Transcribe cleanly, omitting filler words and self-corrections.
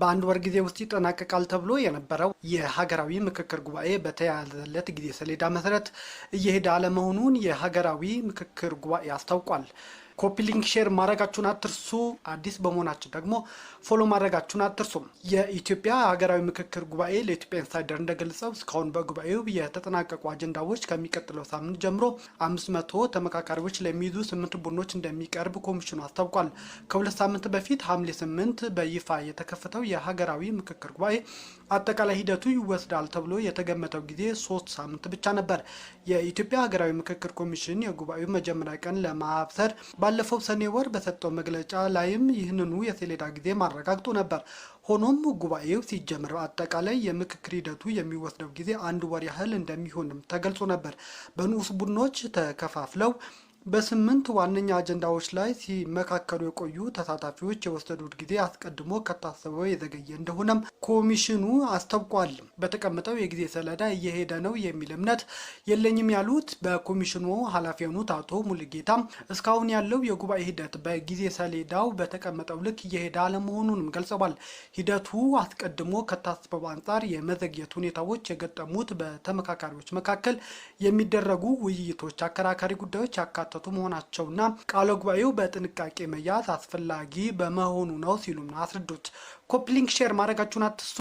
በአንድ ወር ጊዜ ውስጥ ይጠናቀቃል ተብሎ የነበረው የሀገራዊ ምክክር ጉባኤ በተያዘለት ጊዜ ሰሌዳ መሰረት እየሄደ አለመሆኑን የሀገራዊ ምክክር ጉባኤ አስታውቋል። ኮፒ ሊንክ ሼር ማድረጋችሁን አትርሱ። አዲስ በመሆናችሁ ደግሞ ፎሎ ማድረጋችሁን አትርሱ። የኢትዮጵያ ሀገራዊ ምክክር ጉባኤ ለኢትዮጵያ ኢንሳይደር እንደገለጸው እስካሁን በጉባኤው የተጠናቀቁ አጀንዳዎች ከሚቀጥለው ሳምንት ጀምሮ 500 ተመካካሪዎች ለሚይዙ 8 ቡድኖች እንደሚቀርብ ኮሚሽኑ አስታውቋል። ከሁለት ሳምንት በፊት ሐምሌ 8 በይፋ የተከፈተው የሀገራዊ ምክክር ጉባኤ አጠቃላይ ሂደቱ ይወስዳል ተብሎ የተገመተው ጊዜ 3 ሳምንት ብቻ ነበር። የኢትዮጵያ ሀገራዊ ምክክር ኮሚሽን የጉባኤው መጀመሪያ ቀን ለማብሰር ባለፈው ሰኔ ወር በሰጠው መግለጫ ላይም ይህንኑ የሰሌዳ ጊዜ ማረጋግጦ ነበር። ሆኖም ጉባኤው ሲጀምር አጠቃላይ የምክክር ሂደቱ የሚወስደው ጊዜ 1 ወር ያህል እንደሚሆንም ተገልጾ ነበር። በንዑስ ቡድኖች ተከፋፍለው በ8 ዋነኛ አጀንዳዎች ላይ ሲመካከሉ የቆዩ ተሳታፊዎች የወሰዱት ጊዜ አስቀድሞ ከታሰበው የዘገየ እንደሆነም ኮሚሽኑ አስታውቋል። በተቀመጠው የጊዜ ሰሌዳ እየሄደ ነው የሚል እምነት የለኝም ያሉት በኮሚሽኑ ኃላፊ የሆኑት አቶ ሙሉጌታም እስካሁን ያለው የጉባኤ ሂደት በጊዜ ሰሌዳው በተቀመጠው ልክ እየሄደ አለመሆኑንም ገልጸዋል። ሂደቱ አስቀድሞ ከታሰበው አንጻር የመዘግየት ሁኔታዎች የገጠሙት በተመካካሪዎች መካከል የሚደረጉ ውይይቶች አከራካሪ ጉዳዮች ያካተቱ መሆናቸውና ቃለ ጉባኤው በጥንቃቄ መያዝ አስፈላጊ በመሆኑ ነው ሲሉም አስረዱት። ኮፒ ሊንክ ሼር ማድረጋችሁን አትርሱ።